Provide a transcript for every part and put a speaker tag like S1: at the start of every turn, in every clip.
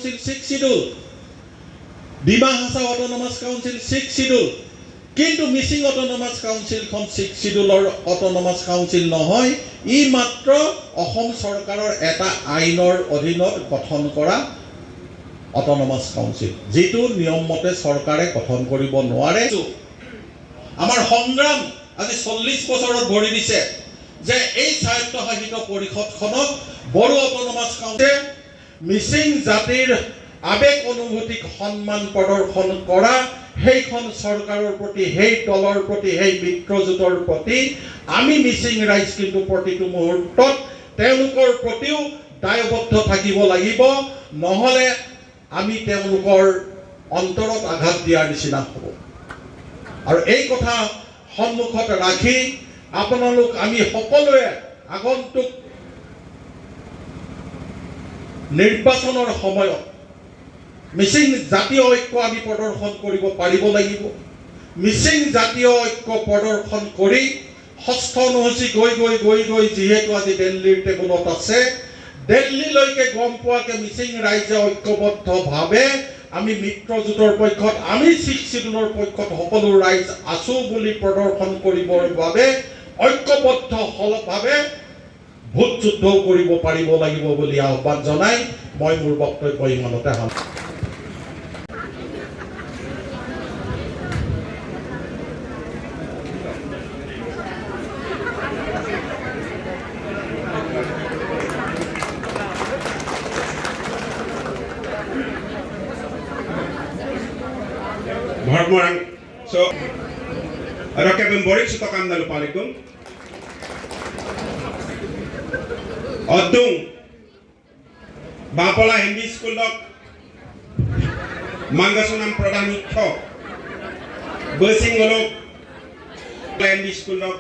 S1: Council 6 schedule, Dima Hasao autonomous council 6 schedule, কিন্তু Mising autonomous কাউন্সিলখন 6 শিডিউলৰ autonomous council নহয়, ই মাত্ৰ অসম চৰকাৰৰ এটা আইনৰ অধীনত গঠন কৰা অটোনমাস কাউন্সিল, যিটো নিয়ম মতে চৰকাৰে গঠন কৰিব নোৱাৰে। আমাৰ সংগ্ৰাম আজি 40 বছৰত ভৰি দিছে যে এই স্বায়ত্তশাসিত পৰিষদখনক বড়ো অটোনমাস কাউন্সিলে মিচিং জাতিৰ আবেগ অনুভূতিক সন্মান প্ৰদৰ্শন কৰা সেইখন চৰকাৰৰ প্ৰতি, সেই দলৰ প্ৰতি, সেই মিত্ৰজোঁটৰ প্ৰতি আমি মিচিং ৰাইজ কিন্তু প্ৰতিটো মুহূৰ্তত তেওঁলোকৰ প্ৰতিও দায়বদ্ধ থাকিব লাগিব, নহ'লে আমি তেওঁলোকৰ অন্তৰত আঘাত দিয়াৰ নিচিনা হ'ব। আৰু এই কথা সন্মুখত ৰাখি আপোনালোক আমি সকলোৱে আগন্তুক নিৰ্বাচনৰ সময়ত মিচিং জাতীয় ঐক্য আমি প্ৰদৰ্শন কৰিব পাৰিব লাগিব। মিচিং জাতীয় ঐক্য প্ৰদৰ্শন কৰি ষষ্ঠ অনুসূচী গৈ যিহেতু আজি দিল্লীৰ টেবুলত আছে, দিল্লীলৈকে গম পোৱাকে মিচিং ৰাইজে ঐক্যবদ্ধভাৱে আমি মিত্ৰজোঁটৰ পক্ষত, আমি 6 শিডিউলৰ পক্ষত সকলো ৰাইজ আছো বুলি প্ৰদৰ্শন কৰিবৰ বাবে ঐক্যবদ্ধভাৱে ভোট যুদ্ধও কৰিব পাৰিব লাগিব বুলি আহ্বান জনাই মই মোৰ বক্তব্য ইমানতে সামৰিছোঁ।
S2: Hormorang so roke bemborik sutokan dalu palikum odung bapola hindi school dok mangasunam pradhan শিক্ষক besingolok hindi school dok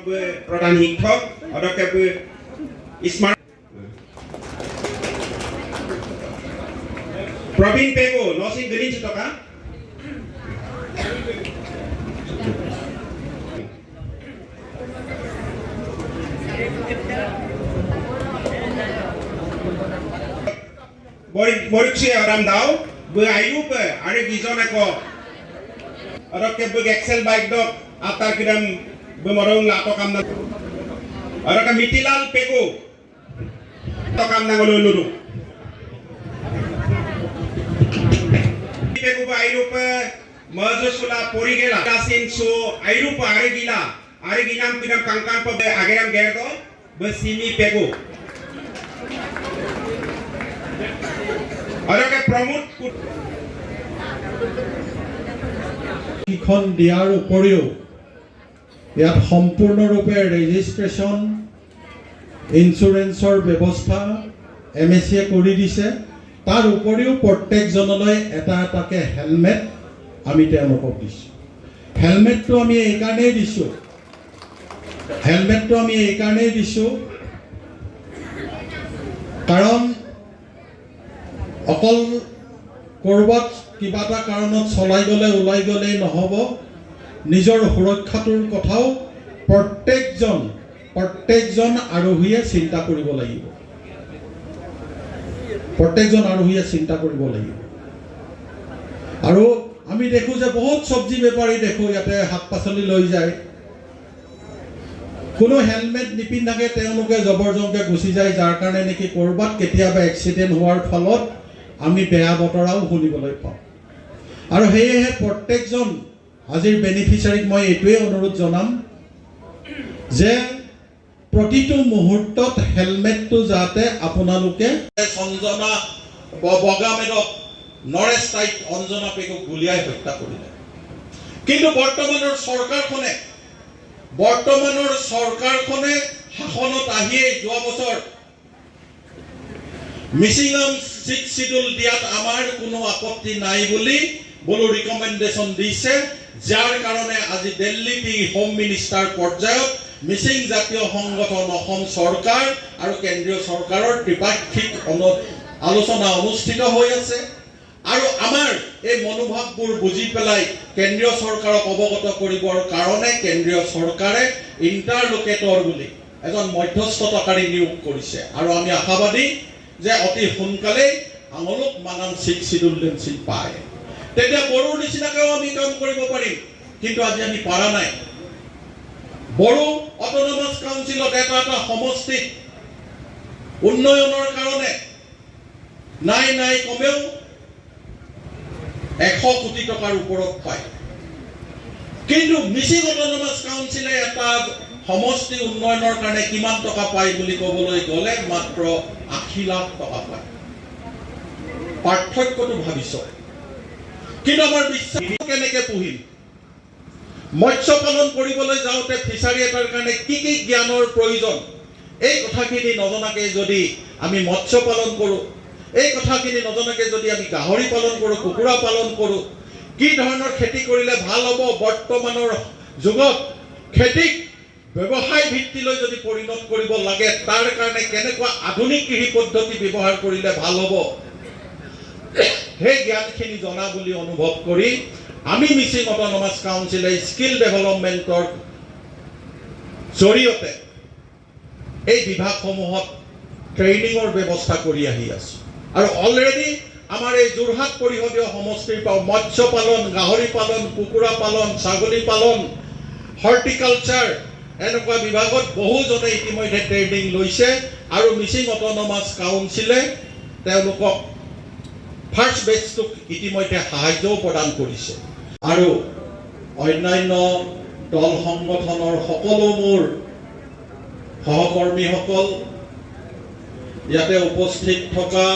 S2: pradhan শিক্ষক roke be smart Pravin Pego nosing gelin sutoka Boriksi orang tahu, berayu pe, ada gizon aku, orang ke Excel bike dok, atar kiram bermorong lato kamna, orang ke Mitilal Pego, to kamna ngolulu. Pego berayu pe, mazusula pori gela, kasin so ayu pe are ginam kiram kangkang pe ageram gerdo, bersimi Pego.
S1: কিখন দিয়াৰ উপৰিও ইয়াত সম্পূৰ্ণৰূপে registration, ইঞ্চুৰেঞ্চৰ ব্যৱস্থা MSCয়ে কৰি দিছে। তাৰ উপৰিও প্ৰত্যেকজনলৈ এটা এটাকে হেলমেট আমি তেওঁলোকক দিছোঁ। হেলমেটটো আমি এইকাৰণেই দিছোঁ কাৰণ অকল কৰবাত কিবা এটা কাৰণত চলাই গ'লে ওলাই গ'লেই নহ'ব, নিজৰ সুৰক্ষাটোৰ কথাও প্ৰত্যেকজন আৰোহীয়ে চিন্তা কৰিব লাগিব। আৰু আমি দেখোঁ যে বহুত চব্জি বেপাৰী দেখোঁ ইয়াতে শাক পাচলি লৈ যায়, কোনো হেলমেট নিপিন্ধাকে তেওঁলোকে জবৰজংকে গুচি যায়, যাৰ কাৰণে নেকি কৰবাত কেতিয়াবা এক্সিডেণ্ট হোৱাৰ ফলত আমি বেয়া বতৰাও শুনিবলৈ পাওঁ। আৰু সেয়েহে প্ৰত্যেকজন আজিৰ বেনিফিচিয়াৰীক মই এইটোৱে অনুৰোধ জনাম যে প্ৰতিটো মুহূৰ্তত হেলমেটটো যাতে আপোনালোকে সঞ্জনা বগামেদক নৰেশ টাইপ অঞ্জনা পেগক গুলিয়াই হত্যা কৰিলে। কিন্তু বৰ্তমানৰ চৰকাৰখনে শাসনত আহিয়ে যোৱা বছৰ মিচিঙম 6 শিডিউল দিয়াত আমাৰ কোনো আপত্তি নাই বুলি বলো ৰিকমেণ্ডেশ্যন দিছে, যাৰ কাৰণে আজি দিল্লীত হোম মিনিষ্টাৰ পৰ্যায়ত মিচিং জাতীয় সংগঠন অসম চৰকাৰ আৰু কেন্দ্ৰীয় চৰকাৰৰ ত্ৰিপাক্ষিক আলোচনা অনুষ্ঠিত হৈ আছে। আৰু আমাৰ এই মনোভাৱবোৰ বুজি পেলাই কেন্দ্ৰীয় চৰকাৰক অৱগত কৰিবৰ কাৰণে কেন্দ্ৰীয় চৰকাৰে ইণ্টাৰলোকেটৰ বুলি এজন মধ্যস্থতাকাৰী নিয়োগ কৰিছে। আৰু আমি আশাবাদী যে অতি সোনকালে আঙুলক মানান 6 শিডিউল চিট পায় তেতিয়া বড়োৰ নিচিনাকেও আমি কাম কৰিব পাৰিম কিন্তু আজি আমি পাৰা নাই বড়ো অটোনমাস কাউন্সিলত এটা সমষ্টিত উন্নয়নৰ কাৰণে নাই কমেও 100 কোটি টকাৰ ওপৰত পায় কিন্তু মিচিং অটোনমাস কাউন্সিলে এটা সমষ্টি উন্নয়নৰ কাৰণে কিমান টকা পায় বুলি ক'বলৈ গ'লে মাত্ৰ 80 লাখ টকা পায় পাৰ্থক্যটো ভাবিছ কিন্তু আমাৰ বিশ্বাস কেনেকৈ পুহিম মৎস্য পালন কৰিবলৈ যাওঁতে ফিচাৰী এটাৰ কাৰণে কি জ্ঞানৰ প্ৰয়োজন এই কথাখিনি নজনাকে যদি আমি মৎস্য পালন কৰোঁ এই কথাখিনি নজনাকে যদি আমি গাহৰি পালন কৰোঁ কুকুৰা পালন কৰোঁ কি ধৰণৰ খেতি কৰিলে ভাল হ'ব বৰ্তমানৰ যুগত খেতিক ব্যৱসায় ভিত্তিলৈ যদি পৰিণত কৰিব লাগে তাৰ কাৰণে কেনেকুৱা আধুনিক কৃষি পদ্ধতি ব্যৱহাৰ কৰিলে ভাল হ'ব সেই জ্ঞানখিনি জনা বুলি অনুভৱ কৰি আমি মিচিং অটোনমাস কাউন্সিলে স্কিল ডেভেলপমেণ্টৰ জৰিয়তে এই বিভাগসমূহত ট্ৰেইনিঙৰ ব্যৱস্থা কৰি আহি আছোঁ আৰু অলৰেডি আমাৰ এই যোৰহাট পৰিষদীয় সমষ্টিৰ পৰা মৎস্য পালন গাহৰি পালন কুকুৰা পালন ছাগলী পালন হৰ্টিকালচাৰ এনেকুৱা বিভাগত বহুজনে ইতিমধ্যে ট্ৰেইনিং লৈছে আৰু মিচিং অটোনমাস কাউন্সিলে তেওঁলোকক ফাৰ্ষ্ট বেচটোক ইতিমধ্যে সাহায্যও প্ৰদান কৰিছে আৰু অন্যান্য দল সংগঠনৰ সকলো মোৰ সহকৰ্মীসকল ইয়াতে উপস্থিত থকা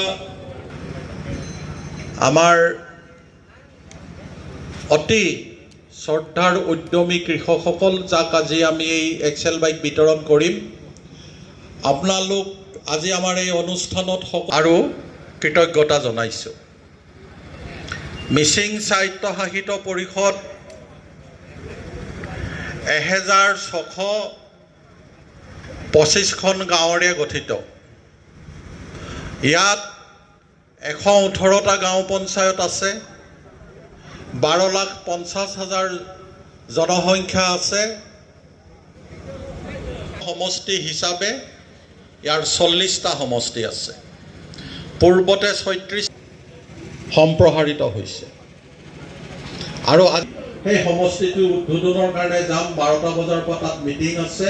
S1: আমাৰ অতি শ্ৰদ্ধাৰ উদ্যমী কৃষকসকল যাক আজি আমি এই এক্সেল বাইক বিতৰণ কৰিম আপোনালোক আজি আমাৰ এই অনুষ্ঠানত আৰু কৃতজ্ঞতা জনাইছোঁ মিচিং সাহিত্য সাহিত্য পৰিষদ 1625খন গাঁৱৰে গঠিত ইয়াত 118টা গাঁও পঞ্চায়ত আছে 12,50,000 জনসংখ্যা আছে সমষ্টি হিচাপে ইয়াৰ 40টা সমষ্টি আছে পূৰ্বতে 36 সম্প্ৰসাৰিত হৈছে আৰু সেই সমষ্টিটো উদ্বোধনৰ কাৰণে যাম 12টা বজাৰ পৰা তাত মিটিং আছে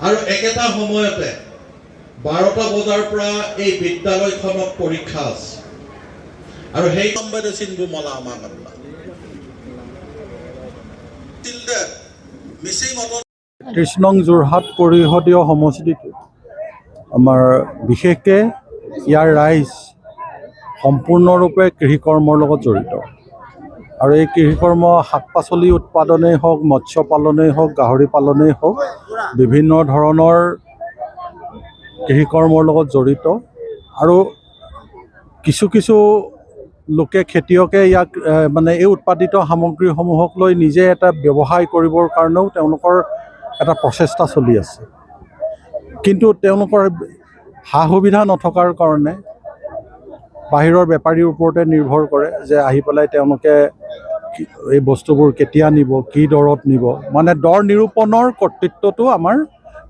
S1: আৰু একেটা সময়তে 12টা বজাৰ পৰা এই বিদ্যালয়খনত পৰীক্ষা আছে আৰু সেই নম্বৰে চিনবু মলা আমাক আল্লাহ তিলদে মিচিং অটো
S3: 30 নং যোৰহাট পৰিষদীয় সমষ্টিটো আমাৰ বিশেষকৈ ইয়াৰ ৰাইজ সম্পূৰ্ণৰূপে কৃষিকৰ্মৰ লগত জড়িত আৰু এই কৃষিকৰ্ম শাক পাচলি উৎপাদনেই হওক মৎস্য পালনেই হওক গাহৰি পালনেই হওক বিভিন্ন ধৰণৰ কৃষিকৰ্মৰ লগত জড়িত আৰু কিছু লোকে খেতিয়কে ইয়াক মানে এই উৎপাদিত সামগ্ৰীসমূহক লৈ নিজে এটা ব্যৱসায় কৰিবৰ কাৰণেও তেওঁলোকৰ এটা প্ৰচেষ্টা চলি আছে কিন্তু তেওঁলোকৰ সা সুবিধা নথকাৰ কাৰণে বাহিৰৰ বেপাৰীৰ ওপৰতে নিৰ্ভৰ কৰে যে আহি পেলাই তেওঁলোকে এই বস্তুবোৰ কেতিয়া নিব কি দৰত নিব মানে দৰ নিৰূপণৰ কৰ্তৃত্বটো আমাৰ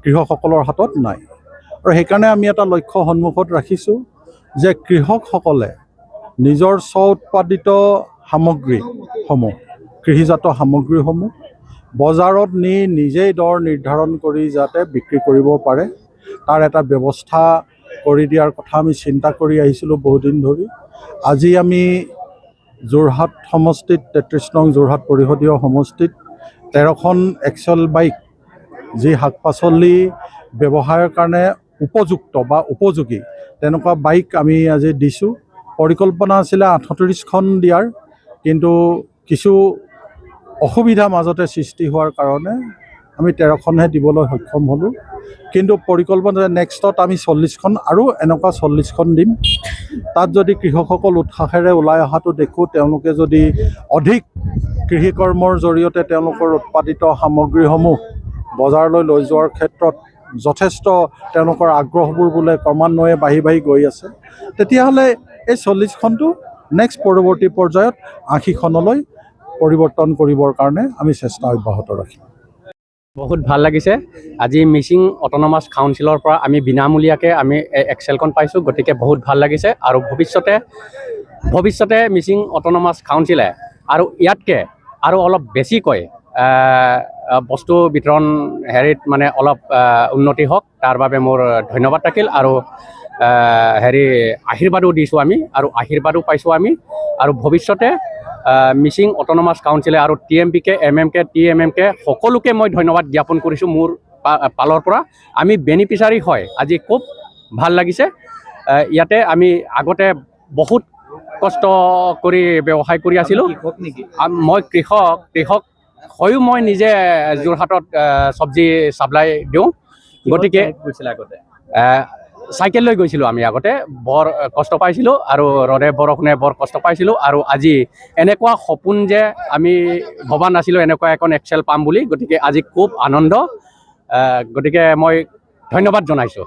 S3: কৃষকসকলৰ হাতত নাই আৰু সেইকাৰণে আমি এটা লক্ষ্য সন্মুখত ৰাখিছোঁ যে কৃষকসকলে নিজৰ স্ব উৎপাদিত সামগ্ৰীসমূহ কৃষিজাত সামগ্ৰীসমূহ বজাৰত নি নিজেই দৰ নিৰ্ধাৰণ কৰি যাতে বিক্ৰী কৰিব পাৰে তাৰ এটা ব্যৱস্থা কৰি দিয়াৰ কথা আমি চিন্তা কৰি আহিছিলোঁ বহুদিন ধৰি আজি আমি যোৰহাট সমষ্টিত 33 নং যোৰহাট পৰিষদীয় সমষ্টিত 13খন এক্সেল বাইক যি শাক পাচলি ব্যৱসায়ৰ কাৰণে উপযুক্ত বা উপযোগী তেনেকুৱা বাইক আমি আজি দিছোঁ পৰিকল্পনা আছিলে 38খন দিয়াৰ কিন্তু কিছু অসুবিধা মাজতে সৃষ্টি হোৱাৰ কাৰণে আমি 13খনহে দিবলৈ সক্ষম হ'লোঁ কিন্তু পৰিকল্পনা নেক্সটত আমি 40খন আৰু এনেকুৱা 40খন দিম তাত যদি কৃষকসকল উৎসাহেৰে ওলাই অহাটো দেখোঁ তেওঁলোকে যদি অধিক কৃষিকৰ্মৰ জৰিয়তে তেওঁলোকৰ উৎপাদিত সামগ্ৰীসমূহ বজাৰলৈ লৈ যোৱাৰ ক্ষেত্ৰত যথেষ্ট তেওঁলোকৰ আগ্ৰহবোৰ বোলে ক্ৰমান্বয়ে বাঢ়ি গৈ আছে তেতিয়াহ'লে এই 40খনটো নেক্সট পৰৱৰ্তী পৰ্যায়ত 80খনলৈ পৰিৱৰ্তন কৰিবৰ কাৰণে আমি চেষ্টা অব্যাহত ৰাখিম
S4: বহুত ভাল লাগিছে আজি মিচিং অট'নমাছ কাউন্সিলৰ পৰা আমি বিনামূলীয়াকৈ আমি এক্সেলখন পাইছোঁ, গতিকে বহুত ভাল লাগিছে। আৰু ভৱিষ্যতে মিচিং অট'নমাছ কাউন্সিলে আৰু ইয়াতকৈ আৰু অলপ বেছিকৈ বস্তু বিতৰণ হেৰিত মানে অলপ উন্নতি হওক, তাৰ বাবে মোৰ ধন্যবাদ থাকিল। আৰু আশীৰ্বাদো দিছোঁ আমি, আৰু আশীৰ্বাদো পাইছোঁ আমি। আৰু ভৱিষ্যতে মিচিং অট'নমাছ কাউন্সিলে আৰু TMPK, MMK, TMMK সকলোকে মই ধন্যবাদ জ্ঞাপন কৰিছোঁ মোৰ পালৰ পৰা। আমি বেনিফিচাৰী হয় আজি খুব ভাল লাগিছে। ইয়াতে আমি আগতে বহুত কষ্ট কৰি ব্যৱসায় কৰি আছিলোঁ। মই কৃষক হৈও মই নিজে যোৰহাটত চব্জি চাপ্লাই দিওঁ। গতিকে চাইকেল লৈ গৈছিলোঁ আমি আগতে, বৰ কষ্ট পাইছিলোঁ আৰু ৰ'দে বৰষুণে বৰ কষ্ট পাইছিলোঁ। আৰু আজি এনেকুৱা সপোন যে আমি ভবা নাছিলোঁ এনেকুৱা এখন এক্সেল পাম বুলি, গতিকে আজি খুব আনন্দ। গতিকে মই ধন্যবাদ জনাইছোঁ।